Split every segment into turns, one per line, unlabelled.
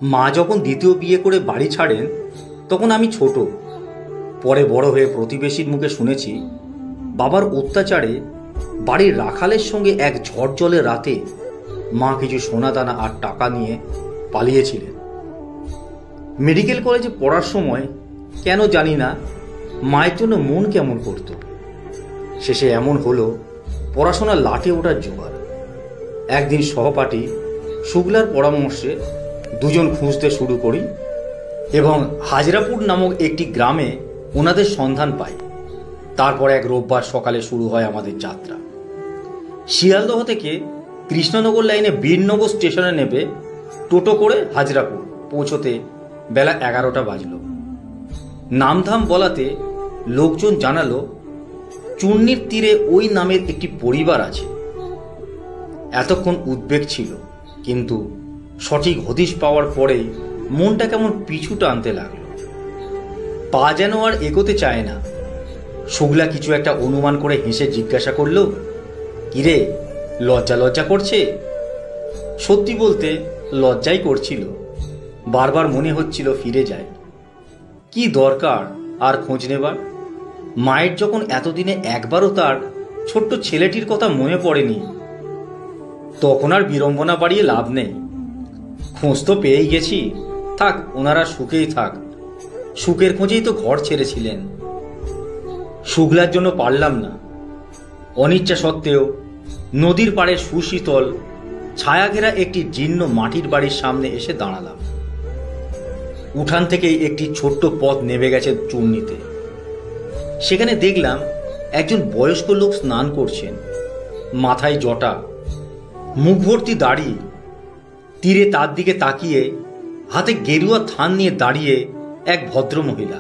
মা যখন দ্বিতীয় বিয়ে করে বাড়ি ছাড়েন তখন আমি ছোট। পরে বড় হয়ে প্রতিবেশীর মুখে শুনেছি বাবার অত্যাচারে বাড়ির রাখালের সঙ্গে এক ঝড় জলের রাতে মা কিছু সোনাদানা আর টাকা নিয়ে পালিয়েছিলেন। মেডিকেল কলেজে পড়ার সময় কেন জানি না মায়ের জন্য মন কেমন করত। শেষে এমন হলো পড়াশোনা লাটে ওঠার জোগাড়। একদিন সহপাঠী শুক্লার পরামর্শে দুজন খুঁজতে শুরু করি এবং হাজরাপুর নামক একটি গ্রামে ওনাদের সন্ধান পাই। তারপর এক রোববার সকালে শুরু হয় আমাদের যাত্রা। শিয়ালদহ থেকে কৃষ্ণনগর লাইনে বীরনগর স্টেশনে নেবে টোটো করে হাজরাপুর পৌঁছতে বেলা 11টা বাজল। নামধাম বলাতে লোকজন জানালো চূর্ণির তীরে ওই নামের একটি পরিবার আছে। এতক্ষণ উদ্বেগ ছিল, কিন্তু সঠিক হদিশ পাওয়ার পরেই মনটা কেমন পিছু টানতে লাগলো। পা যেন আর এগোতে চায় না। শুক্লা কিছু একটা অনুমান করে হেসে জিজ্ঞাসা করলো, কিরে লজ্জা লজ্জা করছে? সত্যি বলতে লজ্জাই করছিল। বারবার মনে হচ্ছিল ফিরে যায়। কি দরকার আর খোঁজ নেবার? মায়ের যখন এতদিনে একবারও তার ছোট্ট ছেলেটির কথা মনে পড়েনি, তখন আর বিড়ম্বনা বাড়িয়ে লাভ নেই। খোঁজ তো পেয়েই গেছি, থাক ওনারা সুখেই থাক। সুখের খোঁজেই তো ঘর ছেড়েছিলেন। শুক্লার জন্য পারলাম না। অনিচ্ছা সত্ত্বেও নদীর পাড়ে সুশীতল ছায়াঘেরা একটি জীর্ণ মাটির বাড়ির সামনে এসে দাঁড়ালাম। উঠান থেকেই একটি ছোট্ট পথ নেমে গেছে চূর্ণিতে। সেখানে দেখলাম একজন বয়স্ক লোক স্নান করছেন। মাথায় জটা, মুখ ভর্তি দাড়ি। তীরে তার দিকে তাকিয়ে হাতে গেরুয়া থান নিয়ে দাঁড়িয়ে এক ভদ্র মহিলা।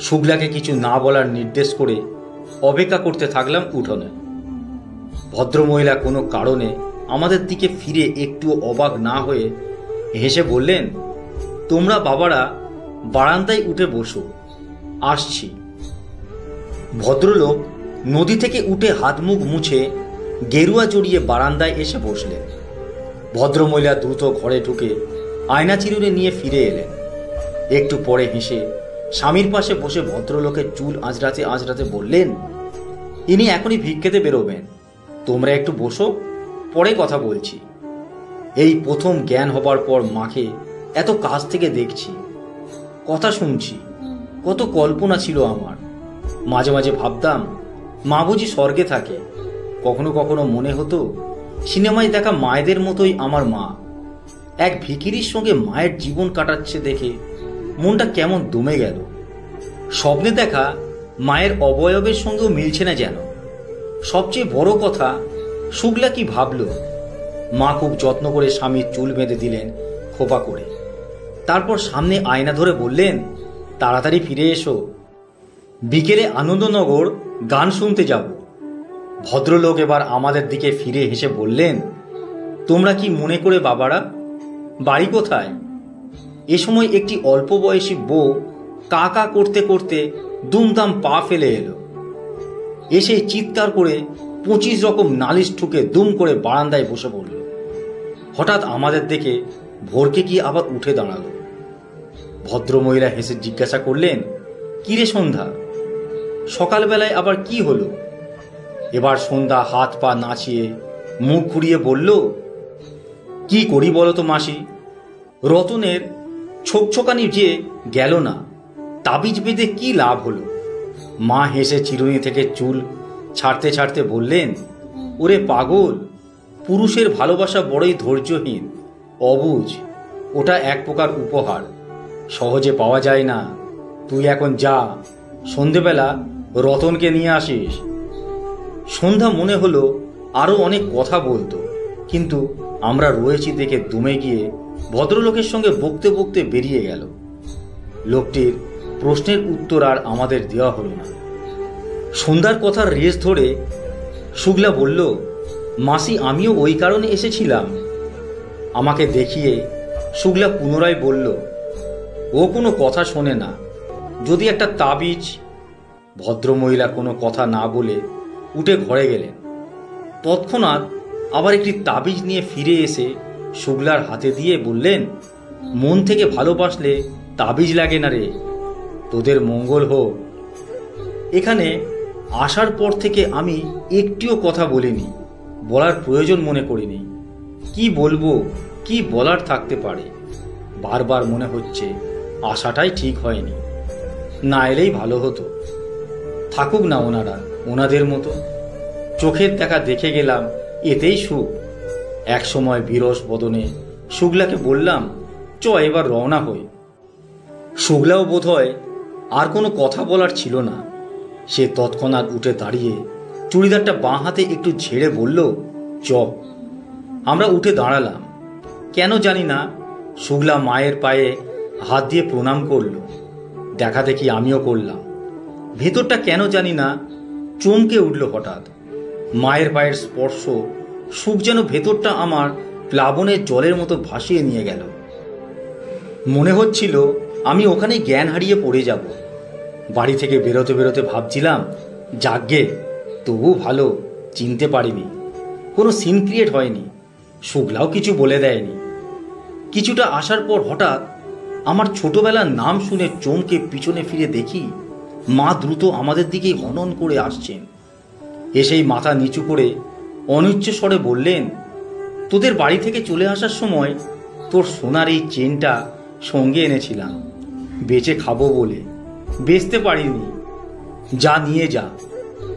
শুক্লাকে কিছু না বলার নির্দেশ করে অপেক্ষা করতে থাকলাম উঠোনে। ভদ্রমহিলা কোনো কারণে আমাদের দিকে ফিরে একটু অবাক না হয়ে হেসে বললেন, তোমরা বাবারা বারান্দায় উঠে বসো, আসছি। ভদ্রলোক নদী থেকে উঠে হাত মুখ মুছে গেরুয়া জড়িয়ে বারান্দায় এসে বসলেন। ভদ্রমহিলা দ্রুত ঘরে ঢুকে আয়না চিরুনি নিয়ে ফিরে এলেন। একটু পরে হেসে স্বামীর পাশে বসে ভদ্রলোকের চুল আঁচড়াতে আঁচড়াতে বললেন, ইনি এখনই ভিক্ষেতে বেরোবেন, তোমরা একটু বসো, পরে কথা বলছি। এই প্রথম জ্ঞান হবার পর মাকে এত কাছ থেকে দেখছি, কথা শুনছি। কত কল্পনা ছিল আমার। মাঝে মাঝে ভাবতাম মা বুঝি স্বর্গে থাকে। কখনো কখনো মনে হতো সিনেমায় দেখা মায়েদের মতোই আমার মা। এক ভিখিরির সঙ্গে মায়ের জীবন কাটাচ্ছে দেখে মনটা কেমন দমে গেল। স্বপ্নে দেখা মায়ের অবয়বের সঙ্গেও মিলছে না যেন। সবচেয়ে বড় কথা, শুক্লা কি ভাবল? মা খুব যত্ন করে স্বামীর চুল বেঁধে দিলেন খোপা করে। তারপর সামনে আয়না ধরে বললেন, তাড়াতাড়ি ফিরে এসো, বিকেলে আনন্দনগর গান শুনতে যাব। ভদ্রলোক এবার আমাদের দিকে ফিরে হেসে বললেন, তোমরা কি মনে করে বাবারা, বাড়ি কোথায়? এ সময় একটি অল্প বয়সী বউ কা কা করতে করতে দুমদাম পা ফেলে এলো। এসে চিৎকার করে 25 রকম নালিশ ঠুকে দুম করে বারান্দায় বসে পড়ল। হঠাৎ আমাদের দেখে ভোরকে গিয়ে আবার উঠে দাঁড়ালো। ভদ্রমহিলা হেসে জিজ্ঞাসা করলেন, কিরে সন্ধ্যা, সকালবেলায় আবার কি হলো? এবার সন্ধ্যা হাত পা নাচিয়ে মুখ ঘুরিয়ে বলল, কি করি বলো তো মাসি, রতনের ছোকছোকানি যে গেল না, তাবিজ বেঁধে কি লাভ হলো? মা হেসে চিরুনি থেকে চুল ছাড়তে ছাড়তে বললেন, ওরে পাগল, পুরুষের ভালোবাসা বড়ই ধৈর্যহীন, অবুঝ। ওটা এক প্রকার উপহার, সহজে পাওয়া যায় না। তুই এখন যা, সন্ধেবেলা রতনকে নিয়ে আসিস। সন্ধ্যা মনে হলো আরো অনেক কথা বলতো, কিন্তু আমরা রয়েছি দেখে দমে গিয়ে ভদ্রলোকের সঙ্গে বকতে বকতে বেরিয়ে গেল। লোকটির প্রশ্নের উত্তর আর আমাদের দেওয়া হলো না। সন্ধ্যার কথার রেশ ধরে শুক্লা বলল, মাসি আমিও ওই কারণে এসেছিলাম। আমাকে দেখিয়ে শুক্লা পুনরায় বলল, ও কোনো কথা শোনে না, যদি একটা তাবিজ। ভদ্রমহিলা কোনো কথা না বলে উঠে ঘরে গেলেন। তৎক্ষণাৎ আবার একটি তাবিজ নিয়ে ফিরে এসে শুক্লার হাতে দিয়ে বললেন, মন থেকে ভালোবাসলে তাবিজ লাগে না রে। তোদের মঙ্গল হোক। এখানে আসার পর থেকে আমি একটিও কথা বলিনি, বলার প্রয়োজন মনে করিনি। কি বলবো, কি বলার থাকতে পারে। বারবার মনে হচ্ছে আসাটাই ঠিক হয়নি, না এলেই ভালো হতো। থাকুক না ওনারা ওনাদের মতো, চোখের দেখা দেখে গেলাম, এতেই সুখ। এক সময় বিরস বদনে শুক্লাকে বললাম, চ এবার রওনা হই। শুক্লাও বোধ হয় আর কোনো কথা বলার ছিল না। সে তৎক্ষণাৎ উঠে দাঁড়িয়ে চুড়িদারটা বাঁ হাতে একটু ঝেড়ে বলল, চ। আমরা উঠে দাঁড়ালাম। কেন জানি না শুক্লা মায়ের পায়ে হাত দিয়ে প্রণাম করল। দেখা দেখি আমিও করলাম। ভেতরটা কেন জানি না চমকে উঠল হঠাৎ। মায়ের পায়ের স্পর্শ সুখ যেন ভেতরটা আমার প্লাবনের জলের মতো ভাসিয়ে নিয়ে গেল। মনে হচ্ছিল আমি ওখানে জ্ঞান হারিয়ে পড়ে যাব। বাড়ি থেকে বেরোতে বেরোতে ভাবছিলাম, যাগ্গে তবু ভালো চিনতে পারিনি, কোনো সিন ক্রিয়েট হয়নি, শুক্লাও কিছু বলে দেয়নি। কিছুটা আসার পর হঠাৎ আমার ছোটবেলার নাম শুনে চমকে পিছনে ফিরে দেখি মা দ্রুত আমাদের দিকেই হনন করে আসছেন। এসেই মাথা নিচু করে অনুচ্চ স্বরে বললেন, তোদের বাড়ি থেকে চলে আসার সময় তোর সোনার এই চেনটা সঙ্গে এনেছিলাম, বেচে খাবো বলে, বেচতে পারিনি, যা নিয়ে যা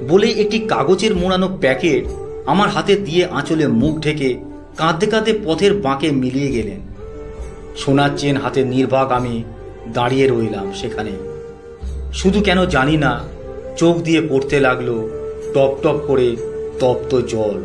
বলে একটি কাগজের মোড়ানো প্যাকেট আমার হাতে দিয়ে আঁচলে মুখ ঢেকে কাঁদতে কাঁদতে পথের বাঁকে মিলিয়ে গেলেন। সোনার চেন হাতে নির্বাক আমি দাঁড়িয়ে রইলাম সেখানে। শুধু কেন জানি না চোখ দিয়ে পড়তে লাগলো টপ টপ করে তপ্ত জল।